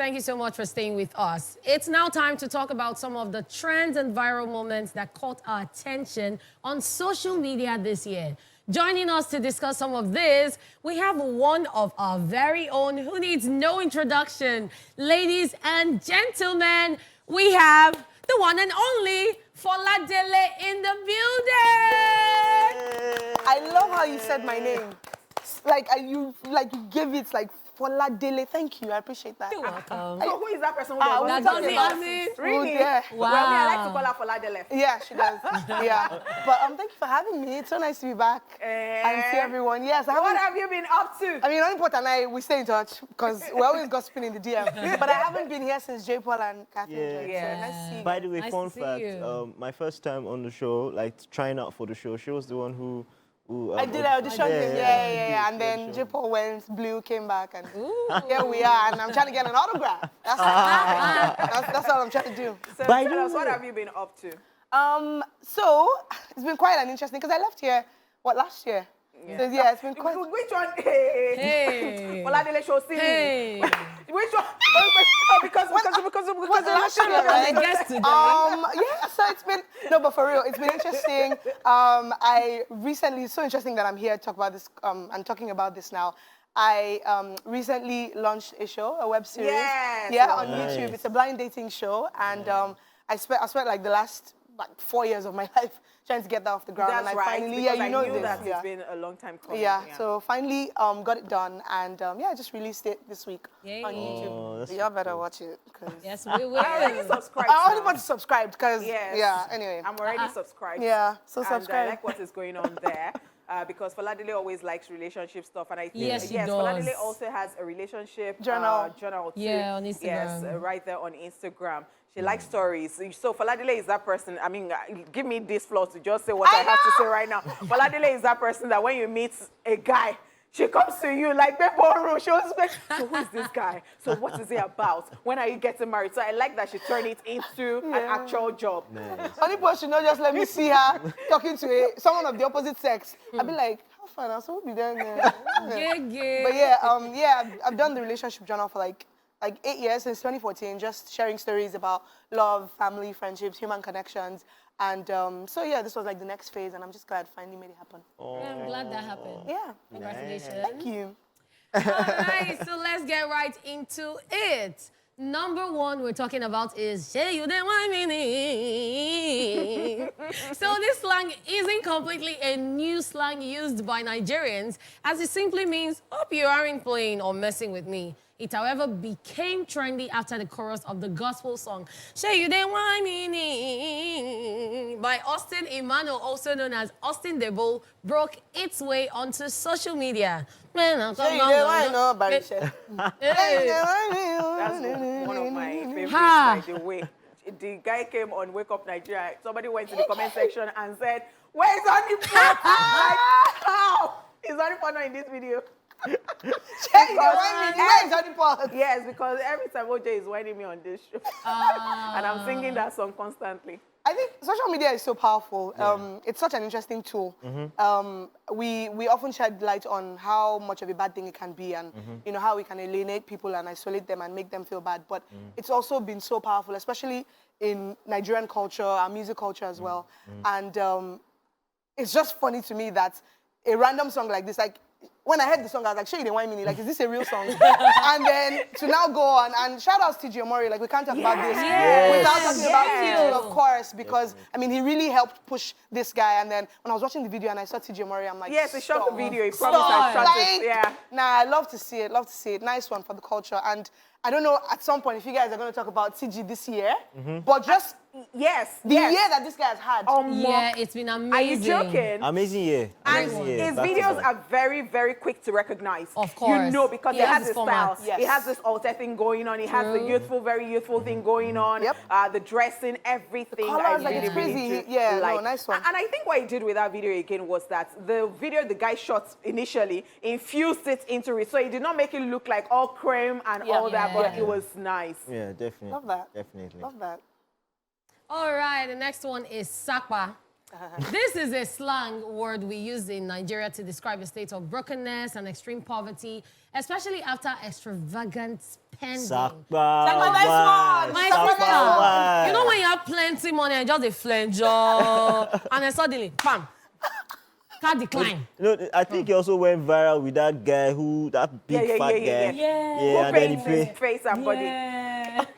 thank you so much for staying with us. It's now time to talk about some of the trends and viral moments that caught our attention on social media this year. Joining us to discuss some of this, we have one of our very own who needs no introduction. Ladies and gentlemen, we have the one and only Foladele in the building. I love how you said my name. You gave it like Foladele. Thank you. I appreciate that. You're welcome. So who is that person who that does does it? Really? Yeah. Wow. Well, me, I like to call her Foladele. Yeah, she does. Yeah. But thank you for having me. It's so nice to be back and see everyone. Yes, What have you been up to? I mean, Onipot and I, we stay in touch because we're always gossiping in the DM. But I haven't been here since J. Paul and Catherine joined. Yeah. So nice to see you. By the way, Nice fun to see fact, you. my first time on the show, like trying out for the show, she was the one who I did an audition. Yeah. And then J. Paul went, Blue came back, and here we are. And I'm trying to get an autograph. That's all I'm trying to do. So By tell the us, what way- have you been up to? So it's been quite an interesting because I left here last year. Yeah. So yeah, it's been quite. Which one? Hey. Hey. Foladele show silly. Hey. Which one? Because Was it last year, right? The guest today. Yeah, so it's been, no, but for real, it's been interesting. I recently, it's so interesting that I'm here to talk about this, and talking about this now. I recently launched a show, a web series. Yes. Yeah, on Nice. YouTube. It's a blind dating show, and I spent like the last 4 years of my life trying to get that off the ground. That's and I right. finally, Because yeah, you I know knew this. that Yeah. it's been a long time coming. Yeah, so finally got it done, and I just released it this week Yay. on YouTube. Oh, that's Y'all better watch it. Yes, we will. I already subscribed. I only now. want to subscribe because, Yes. yeah, anyway. I'm already subscribed. Yeah, so And subscribe. I like what is going on there. Because Foladele always likes relationship stuff, and I think Yes, she does. Foladele also has a relationship Journal. journal too. Yeah, on Instagram. Yes, right there on Instagram. She likes stories. So Foladele is that person. I mean, give me this floor to just say what I have to say right now. Foladele is that person that when you meet a guy, she comes to you like Bebo. She was like, so who is this guy? So what is it about? When are you getting married? So I like that she turned it into an actual job. nice. Only should not just let me see her talking to someone of the opposite sex. I'd be like, how fun? I will be there. Yeah. But yeah, I've done the relationship journal for like 8 years, since 2014, just sharing stories about love, family, friendships, human connections. And so yeah, this was like the next phase, and I'm just glad finally made it happen. Yeah, I'm glad that happened. Yeah, Congratulations. thank you. All right, so let's get right into it. Number one we're talking about is "Say You Didn't Want Me." So this slang isn't completely a new slang used by Nigerians, as it simply means "hope you aren't playing or messing with me." It, however, became trendy after the chorus of the gospel song "Say You Didn't Want Me" by Austin Emmanuel, also known as Austin Debo, broke its way onto social media. Man, Say you didn't want no Barisha. That's one of my favorites, by the way. The guy came on Wake Up Nigeria. Somebody went to the comment section and said, "Where's Onipot?" Like, how? Is Onipot not in this video? Yes, because every time OJ is whining me on this show. And I'm singing that song constantly. I think social media is so powerful. It's such an interesting tool. We often shed light on how much of a bad thing it can be, and you know how we can alienate people and isolate them and make them feel bad. But it's also been so powerful, especially in Nigerian culture, our music culture as well. And it's just funny to me that a random song like this, like, when I heard the song, I was like, "Sure, you didn't want me." Like, is this a real song? And then to now go on, and shout out to TG Omori, like, we can't talk about this without talking about TG, of course, because, I mean, he really helped push this guy. And then when I was watching the video and I saw TG Omori, I'm like, Yes, he shot the video. He stop. promised I shot Like, it. Yeah. Nah, I love to see it, Nice one for the culture. And I don't know, at some point, if you guys are going to talk about TG this year, but just Yes. the year that this guy has had. Yeah, it's been amazing. Are you joking? Amazing year. And Amazing year. his Back to videos back. are very, very quick to recognize. Of course. You know, because He he has has his his style. format. Yes. He has this alter thing going on. He has the youthful, very youthful thing going on. Yep. The dressing, everything. The colours, like, really, it's crazy. really do Yeah, no, like. nice one. And I think what he did with that video again was that the video the guy shot initially infused it into it. So he did not make it look like all cream and all that, but Yeah. it was nice. Yeah, definitely. Love that. Definitely. Love that. All right, the next one is sakpa. This is a slang word we use in Nigeria to describe a state of brokenness and extreme poverty, especially after extravagant pending. Sakpa, nice one. My Sakpa, sister, nice one. you know when you have plenty money and just a flange, and then suddenly, bam, can't decline. You know, I think he also went viral with that guy that big fat guy. Who and then he paints paid. his face and body.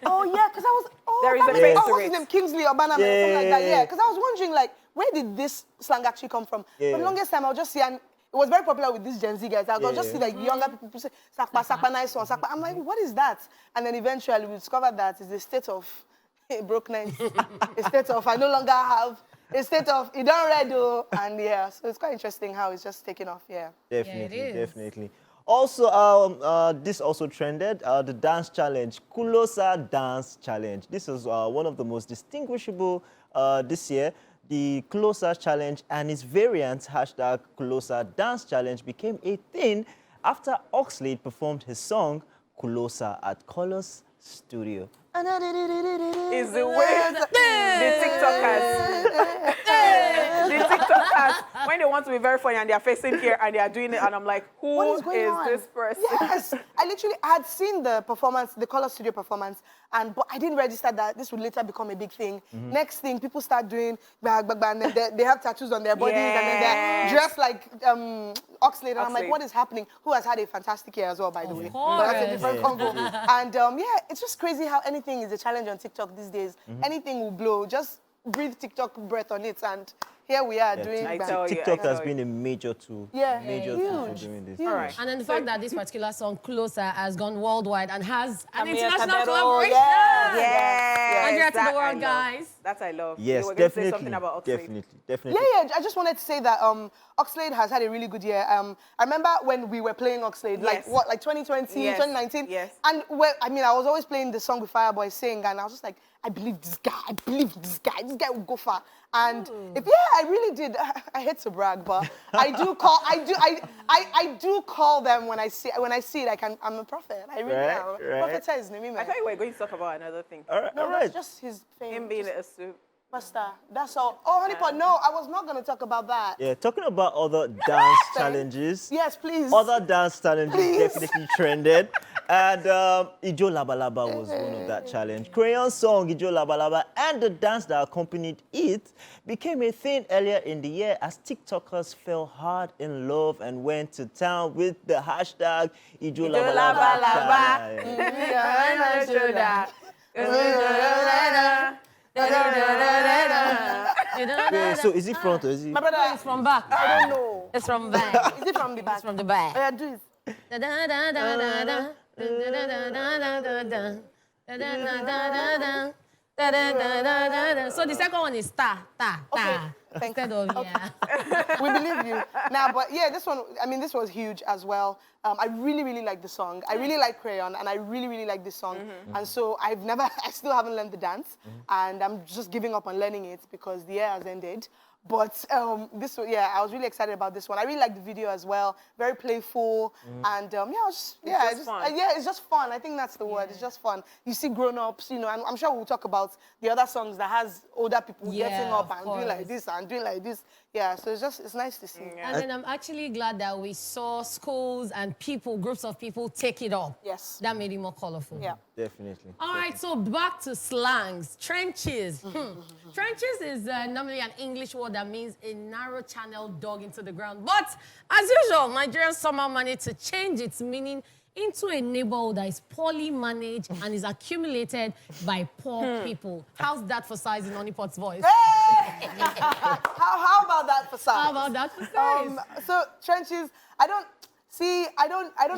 Oh, yeah, because I was... Oh, There is that a makes- face oh, to what's it. his name? Kingsley or Bannerman, something like that. Yeah, because I was wondering, like, where did this slang actually come from? For the longest time, I would just see... And it was very popular with these Gen Z guys. I would just see, like, younger people say, Sakpa, Sakpa, nice one, Sakpa. I'm like, what is that? And then eventually we discovered that it's a state of brokenness. A state of, I no longer have... A state of, you don't read, though. And yeah, so it's quite interesting how it's just taken off, yeah. Definitely, Yeah, it is. definitely. Also, this also trended, the dance challenge, Kulosa Dance Challenge. This is one of the most distinguishable this year. The Kulosa Challenge and its variant, hashtag Kulosa Dance Challenge, became a thing after Oxlade performed his song, Kulosa, at Colors Studio. Is the way the TikTokers, when they want to be very funny and they are facing here and they are doing it, and I'm like, who What is is going on? this person? Yes, I literally had seen the performance, the Color Studio performance, but I didn't register that this would later become a big thing. Next thing, people start doing bag, and then they have tattoos on their bodies, and then they're dressed like Oxlade, and I'm like, Oxlade. what is happening? Who has had a fantastic year as well, by the way. course. But that's a different convo. And yeah, it's just crazy how anything is a challenge on TikTok these days. Anything will blow. Just breathe TikTok breath on it, and here we are doing I bang. tell you. TikTok has been a major tool. Yeah, Major tool for huge. doing this. Huge. All right. And then the fact that this particular song, Closer, has gone worldwide and has an Camila international Cabello, collaboration. Yes, Nigeria to the that I world, love. guys. That I love. Yes, You were going to say definitely, something about Oxlade. definitely. Yeah, I just wanted to say that Oxlade has had a really good year. I remember when we were playing Oxlade, like Yes. what, like 2020, Yes, 2019? yes. And I was always playing the song with Fireboy Sing, and I was just like, I believe this guy, this guy will go far. And I really did. I hate to brag, but I do call them when I see it. I'm a prophet. I really am. Right. Prophetess, me, man. I thought you were going to talk about another thing. All right, No, all that's right. just his fame. Him being a soup. Superstar. That's all. Oh, honeypot, no, I was not going to talk about that. Yeah, talking about other dance challenges. Yes, please. Other dance challenges Please. definitely trended. And Ijo Laba Laba was one of that challenge. Crayon song, Ijo Laba Laba, and the dance that accompanied it became a thing earlier in the year as TikTokers fell hard in love and went to town with the hashtag Ijo Laba Laba Laba. Laba. Wait, so is it front or is it? My brother, It's from back. I don't know. It's from back. Is it from the back? It's from the back. Yeah, do it. Da da da da da da. Da da da da da da. Da da da da da. Da da da da da da. So the second one is ta. Okay, thank Instead of yeah. We believe you. Now, but yeah, this one, this was huge as well. I really, really like the song. I really like Crayon, and I really, really like this song. And so I still haven't learned the dance, and I'm just giving up on learning it because the year has ended. But I was really excited about this one. I really like the video as well. Very playful, and it's just fun. I think that's the word. It's just fun. You see grown-ups, and I'm sure we'll talk about the other songs that has older people getting up and doing like this and doing like this. Yeah, so it's nice to see. And then I'm actually glad that we saw schools and people, groups of people take it up. Yes. That made it more colorful. Yeah. Definitely. All right, so back to slangs. Trenches. Trenches is normally an English word that means a narrow channel dug into the ground. But as usual, Nigerians somehow managed to change its meaning into a neighborhood that is poorly managed and is accumulated by poor people. How's that for size in Honeypot's voice? Hey! How about that for size? How about that for size? So trenches, I don't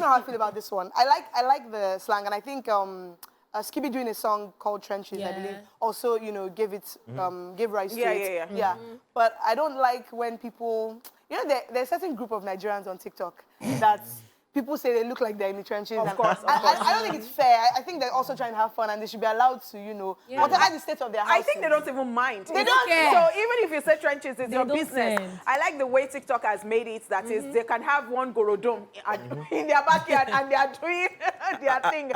know how I feel about this one. I like the slang, and I think Skibby doing a song called Trenches, I believe, also gave rise to it. Yeah. But I don't like when people, there's a certain group of Nigerians on TikTok that people say they look like they're in the trenches. Of course. I don't think it's fair. I think they're also trying to have fun, and they should be allowed to, whatever the state of their house. I think they don't even mind. They don't care. So even if you say trenches, it's your don't business. send. I like the way TikTok has made it. That is, they can have one gorodom in their backyard and they are doing their thing.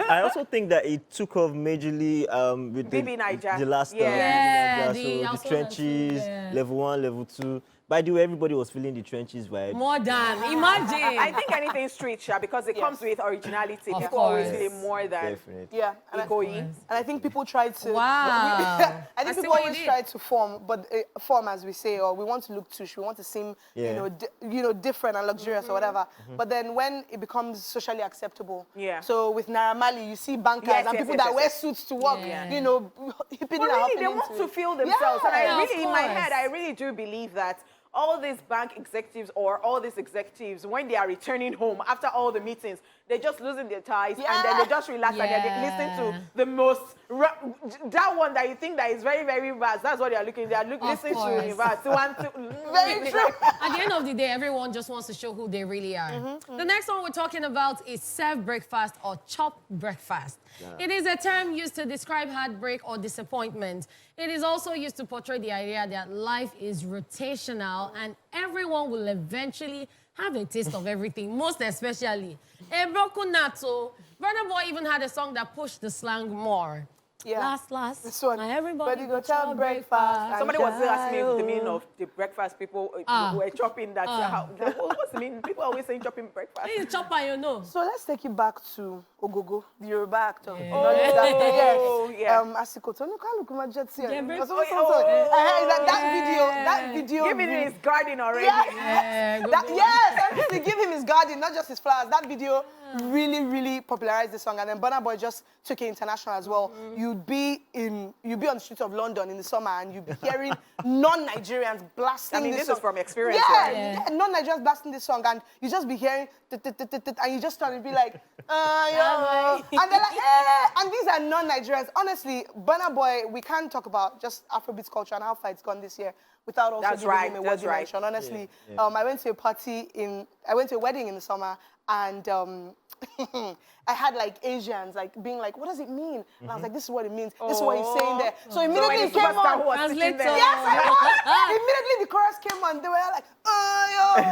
I also think that it took off majorly with BB Naija. the last Yeah, so the the household trenches, and- level 1, level 2. By the way, everybody was feeling the trenches vibe. More than. Imagine. I think anything street, Sha, because it comes with originality. Of People always course. feel more than Definitely. Yeah. Ikoyi. And I think people try to. Wow. I I think see people what you always did. try to form, but form as we say, or we want to look tush, we want to seem, Yeah. different and luxurious or whatever. But then when it becomes socially acceptable, Yeah. So with Naira Marley, you see bankers Yes, and yes, people yes, that yes, wear yes. suits to work, Yeah. hipping But and really, they hopping want into to it. feel themselves. And Yeah, I of really, in my course. head, I really do believe that all these bank executives or all these executives, when they are returning home after all the meetings, they're just losing their ties and then they just relax and they listen to the most, that one that you think that is very, very vast. That's what they are looking. They are listening to course. in vast. Very true. At the end of the day, everyone just wants to show who they really are. The next one we're talking about is serve breakfast or chop breakfast. It is a term used to describe heartbreak or disappointment. It is also used to portray the idea that life is rotational and everyone will eventually have a taste of everything, most especially Ebroku Nato. Burna Boy even had a song that pushed the slang more. Yeah. Last, This one. now everybody But you go chop chop breakfast. Somebody was asking me the meaning of the breakfast people who were chopping that. What's the meaning? People are always saying chopping breakfast. Hey, chop and you know. So let's take it back to Ogogo, the Yoruba actor. Oh, yeah. Asiko Tonu Kalukuma Jetsi. Yeah, That video. Giving him his garden already. Yes, honestly, give him his garden, not just his flowers. That video really, really popularized the song, and then Burna Boy just took it international as well. You'd be on the streets of London in the summer, and you'd be hearing non-Nigerians blasting. I mean, this song. is from experience, Yeah, right? yeah, non-Nigerians blasting this song, and you just be hearing, and you just start to be like, yo, and they're like, and these are non-Nigerians. Honestly, Burna Boy, we can't talk about just Afrobeats culture and how far it's gone this year without also giving him a worthy mention. Honestly, I went to a wedding in the summer, and I had like Asians like being like, what does it mean? And I was like, this is what it means. This is what he's saying there. So immediately it came on. Translator. Yes, I was. Immediately the chorus came on. They were like, oh, yo. I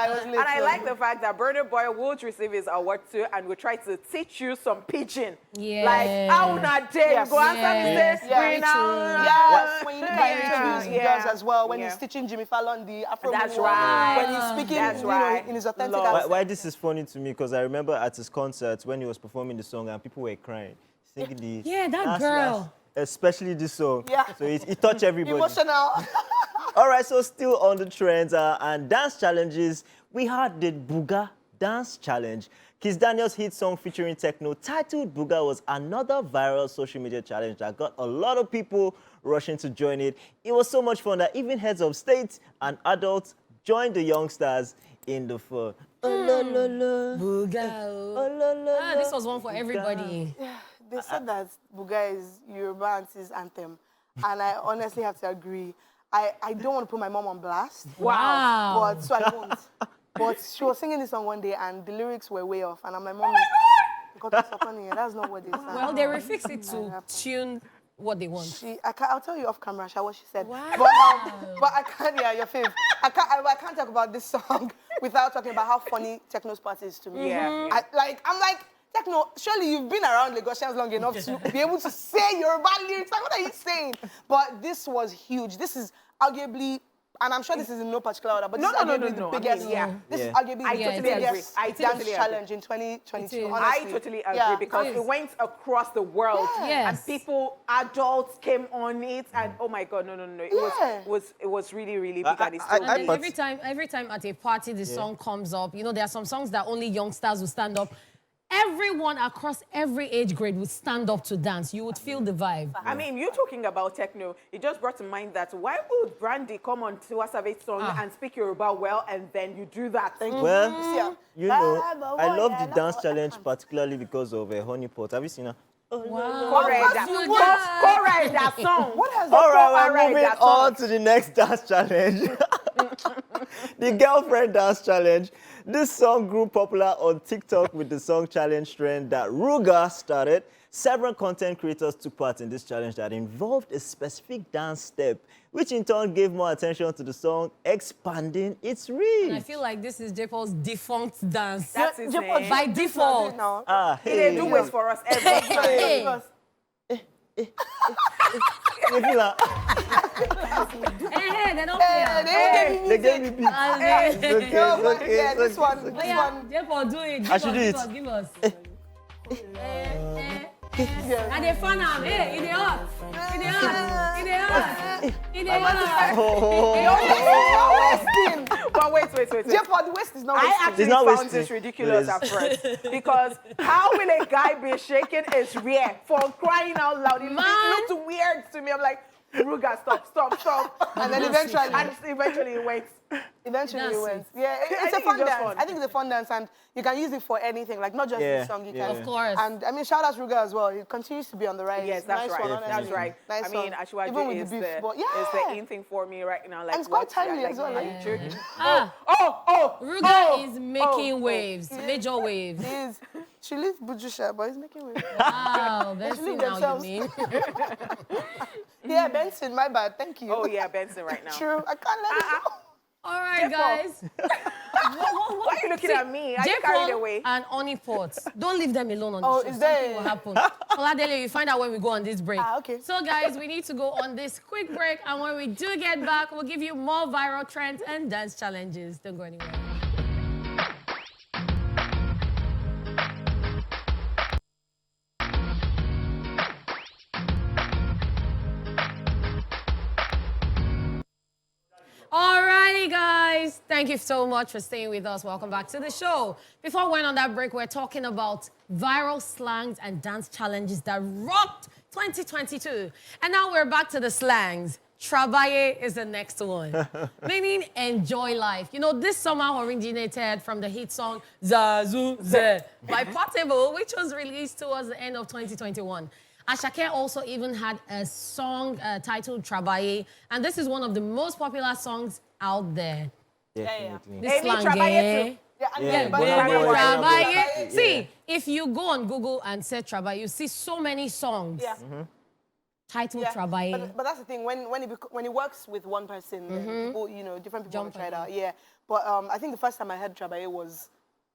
was lit, And I so. like the fact that Burna Boy will receive his award too and will try to teach you some pidgin. Yeah. Like, how not day, Yes. go answer me, Yes. say, Yeah, bring true. out. Yes, when you look at Yeah, interviews, he does as well. When yeah. he's teaching Jimmy Fallon the Afro That's moonwalk, right. when he's speaking, That's right. in his authentic Love. accent. Why this is funny to me, because I remember at his concert when he was performing the song and people were crying, singing the Yeah, that last, girl. especially this song. Yeah. So it touched everybody. Emotional. All right, so still on the trends and dance challenges, we had the Booga Dance Challenge. Kiss Daniel's hit song featuring techno titled Booga was another viral social media challenge that got a lot of people rushing to join it. It was so much fun that even heads of state and adults joined the youngsters in the fun. Booga. This was one for everybody. They said that Booga is Yoruba auntie's anthem, and I honestly have to agree. I don't want to put my mom on blast, Wow. but so I won't. But she was singing this song one day, and the lyrics were way off, and I'm like, Mommy, that's not what they sang. Well, they refixed it to tune what they want. I'll tell you off camera, Sha, what she said. Wow. But I can't, yeah, your fave. I can't talk about this song without talking about how funny Techno's part is to me. Yeah. I'm like, Techno, surely you've been around Lagosians long enough to be able to say Yoruba lyrics. Like, what are you saying? But this was huge. This is arguably, and I'm sure this is in no particular order, but this is arguably the biggest. This is arguably I the totally biggest agree. I dance totally agree. challenge in 2022. It is. Honestly. I totally agree Yeah. because it went across the world Yes. and people, adults came on it and oh my God, no. It was really, really big and it's I- so And big. then every time at a party the song comes up, there are some songs that only youngsters will stand up. Everyone across every age grade would stand up to dance. You would feel the vibe. I mean, you talking about techno, it just brought to mind that why would Brandy come on to a Savage song and speak Yoruba well and then you do that? Well, you know, I love the dance challenge particularly because of Honeypot. Have you seen her? Wow. Correct that song. What has All right, Correct we're moving that song. on to the next dance challenge. The girlfriend dance challenge. This song grew popular on TikTok with the song challenge trend that Ruga started. Several content creators took part in this challenge that involved a specific dance step, which in turn gave more attention to the song, expanding its reach. I feel like this is J-Paul's defunct dance. That's his name. By default. now? Ah, They hey. do ways for us every time. Hey. You feel that? Hey, they don't play. They gave me beats. As in- Okay, No, it's but okay, yeah, it's this okay, one, it's Oh, this yeah, one. therefore do it. I should do it. Give us. Yeah. And they fan am. Hey, in the hot. In the hot. In the hot. In the hot. Oh, Wasting. But wait. Therefore, the waist is not I wasting. actually It's not found wasted. this ridiculous It at first because how will a guy be shaking his rear for crying out loud? It looked weird to me. I'm like, Ruga, stop. And then Eventually it went. Eventually That's it went. it. Yeah, it's a think fun it's just dance. fun. I think it's a fun dance, and you can use it for anything, like not just this song. You yeah. can, Of course. And I mean, shout out Ruga as well. He continues to be on the rise. Yes, that's Nice right. one, That's honestly. right. Nice I mean, one. Ashwaju Even with is the the, beef, but is yeah. the in thing for me right now. Like, And it's quite what? timely Like, as well. are you joking? Ah, Ruga oh, is making oh. waves, major waves. He is. She leaves Bujusha, but he's making waves. Wow, They Benson leave now, you themselves. mean? Yeah, Benson, my bad. Thank you. Oh yeah, Benson right now. True. I can't let it go. All right, Therefore- guys. Why are you looking at me? Are you carried away? And Oni Pot. Don't leave them alone on the Oh, show. is there Something a- will happen. Foladele, you find out when we go on this break. Okay. So, guys, we need to go on this quick break. And when we do get back, we'll give you more viral trends and dance challenges. Don't go anywhere. Alrighty, guys. Thank you so much for staying with us. Welcome back to the show. Before we went on that break, we're talking about viral slangs and dance challenges that rocked 2022. And now we're back to the slangs. Travaye is the next one, meaning enjoy life. You know, this summer originated from the hit song Zazu Ze by Portable, which was released towards the end of 2021. Ashake also even had a song titled Travaye, and this is one of the most popular songs out there. Definitely. This Amy slang, Travaye eh? too. Yeah, and Yeah, then, but Burna Boy, Travaye. Yeah. See, if you go on Google and search Travaye, you see so many songs yeah. titled Yeah, Travaye. but that's the thing. When it works with one person, then people, different people Jump try it on out. Yeah, but I think the first time I heard Trabaye was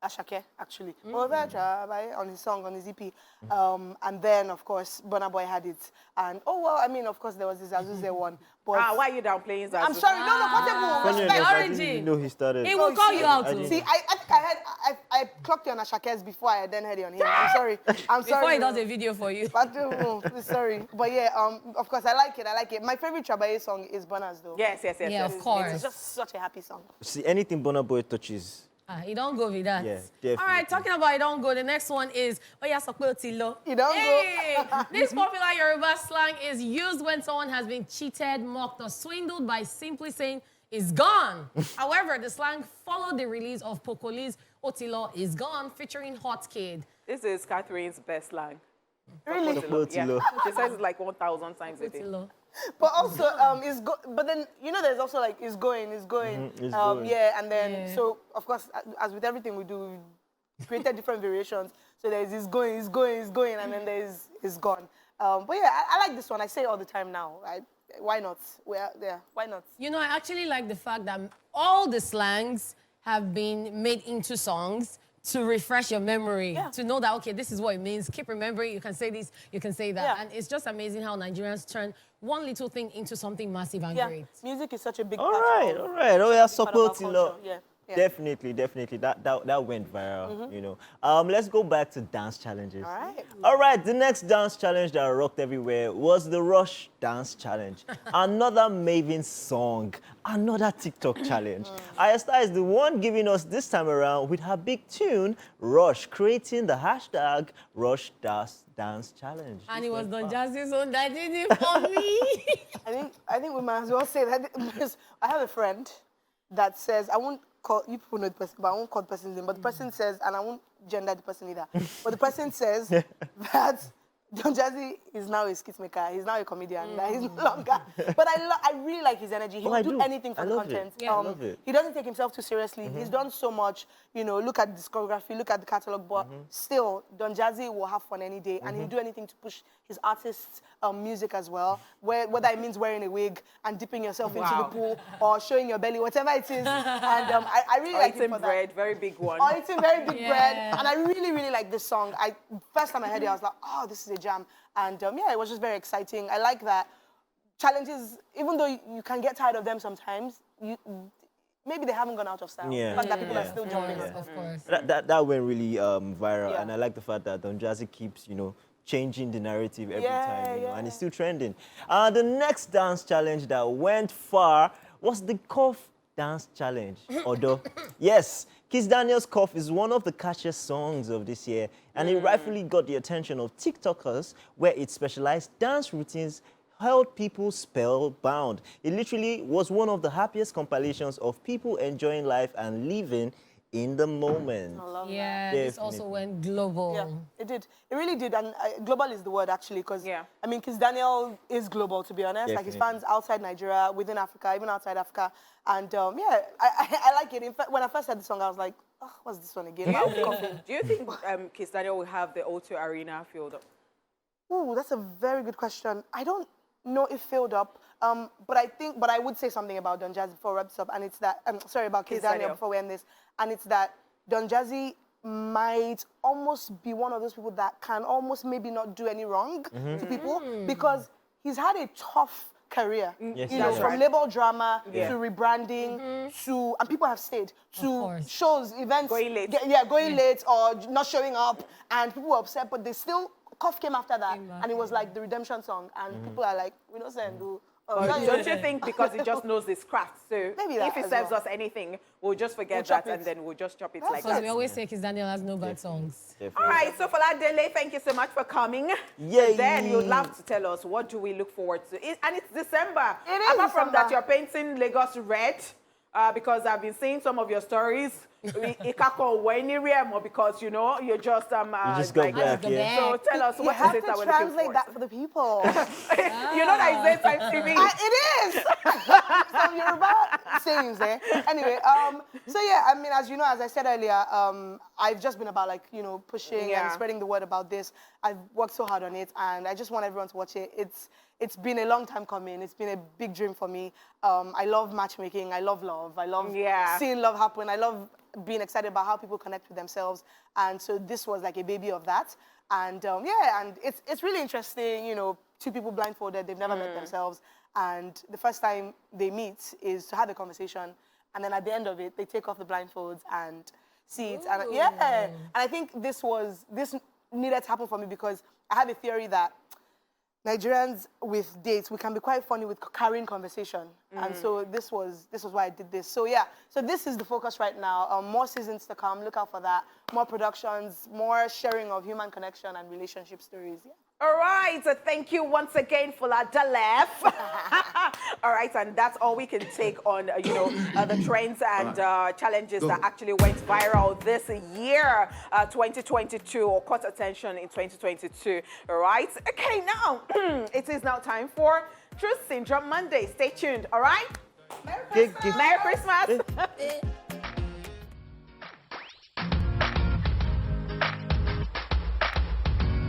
Ashake actually. Over Trabaye on his song on his EP, and then of course Burna Boy had it, and I mean of course there was this Azuze one. But Why are you downplaying that? I'm sorry, no, Portable. Funny Respect. enough, I Origin. didn't even know he started. He will call you out I too. didn't- See, I think I clocked you on Ashake's before I then heard it on him. I'm sorry. Before he does a video for you. But sorry, but yeah, of course I like it. My favorite Trabaye song is Burna's though. Yes. Yeah, of course. It's just such a happy song. See, anything Burna Boy touches. He don't go with that. Yeah, All right, definitely. talking about he don't go, the next one is Oya Sokwe Otilo. He don't go. Hey, this popular Yoruba slang is used when someone has been cheated, mocked, or swindled by simply saying, "It's gone." However, the slang followed the release of Pokoli's Otilo Is Gone, featuring Hot Kid. This is Catherine's best line. Really? Yeah. Otilo. She says it like 1,000 times a day. Otilo. But also, but then, there's also like, it's going. it's going. Yeah, and then, so, of course, as with everything we do, we created different variations. So there's it's going, and then there's it's gone. But yeah, I like this one. I say it all the time now. Why not? Why not? You know, I actually like the fact that all the slangs have been made into songs to refresh your memory, to know that, okay, this is what it means. Keep remembering, you can say this, you can say that. Yeah. And it's just amazing how Nigerians turn one little thing into something massive and Yeah, great. music is such a big All part right. of Oh, yeah, part of our Sokwe Otilo. culture. Yeah. Definitely. That went viral, you know. Let's go back to dance challenges. All right. All right, the next dance challenge that rocked everywhere was the Rush Dance Challenge. Another Maven song, another TikTok challenge. Ayesta is the one giving us this time around with her big tune, Rush, creating the hashtag Rush Dance Challenge. And it was Don Jazzy's own that did it for me. I think we might as well say that because I have a friend that says, I won't call, you people know the person, but I won't call the person's name, but the person says, and I won't gender the person either, but the person says that Don Jazzy is now a skit maker, he's now a comedian, that he's no longer. But I really like his energy. He will do anything for the content. I love it. He doesn't take himself too seriously. He's done so much, look at the discography, look at the catalog, but still, Don Jazzy will have fun any day, and he'll do anything to push his artists' music as well, whether it means wearing a wig and dipping yourself into the pool or showing your belly, whatever it is. And I really like him Eating for bread, that. very big one. Or eating very big bread. And I really, really like this song. First time I heard it, I was like, oh, this is a jam. And yeah, it was just very exciting. I like that challenges, even though you can get tired of them sometimes, maybe they haven't gone out of style. Yeah. But that people are still jumping on. Of course. That went really viral, Yeah. and I like the fact that Don Jazzy keeps, changing the narrative every time, and it's still trending. The next dance challenge that went far was the cough dance challenge. Although, yes, Kiss Daniel's Cough is one of the catchiest songs of this year, and it rightfully got the attention of TikTokers, where its specialized dance routines held people spellbound. It literally was one of the happiest compilations of people enjoying life and living in the moment. I love that. Yeah, this also went global. Yeah, it did. It really did. And global is the word, actually, because, Yeah. I mean, Kiss Daniel is global, to be honest. Like, his fans outside Nigeria, within Africa, even outside Africa. And, yeah, I like it. In fact, when I first heard the song, I was like, oh, what's this one again? Do you think Kiss Daniel will have the O2 Arena filled up? Ooh, that's a very good question. I don't know if filled up, but I would say something about Don Jazzy before we wrap this up, and it's that, sorry, about Kiss Daniel before we end this, and it's that Don Jazzy might almost be one of those people that can almost maybe not do any wrong to people, because he's had a tough career, Yes, from label drama to rebranding to, and people have stayed, to shows, events, Going late. Going late or not showing up, and people were upset, but they still, Cough came after that, and it was like the redemption song, and people are like, we don't send do. Don't you think because he just knows his craft, so Maybe if that he as serves well. us anything, we'll just forget We'll chop that and it. then we'll just chop it That's like Because that. we always say Kiss Daniel has no bad songs. All right, so Foladele, thank you so much for coming. Yay. Then you'd love to tell us, what do we look forward to? And it's December. It is Apart from that, December. you're painting Lagos red, because I've been seeing some of your stories. Because, you're just... You just got like, back, yeah. So tell us, You what have is it that to we're looking translate for? that for the people. You know that it's daytime TV. It is! Some Yoruba sayings, eh? Anyway, so yeah, I mean, as you know, as I said earlier, I've just been about, like, pushing and spreading the word about this. I've worked so hard on it, and I just want everyone to watch it. It's been a long time coming. It's been a big dream for me. I love matchmaking. I love love. I love seeing love happen. I love being excited about how people connect with themselves. And so this was like a baby of that. And yeah, and it's really interesting, two people blindfolded, they've never met themselves. And the first time they meet is to have a conversation. And then at the end of it, they take off the blindfolds and see it. And and I think this needed to happen for me because I have a theory that Nigerians with dates, we can be quite funny with carrying conversation. And so this was why I did this. So yeah, so this is the focus right now. More seasons to come, look out for that. More productions, more sharing of human connection and relationship stories. Yeah. All right, so thank you once again for Foladele. All right, and that's all we can take on, the trends and challenges that actually went viral this year, 2022, or caught attention in 2022. All right, okay, now it is now time for Truth Syndrome Monday. Stay tuned, all right? Merry Christmas. Merry Christmas.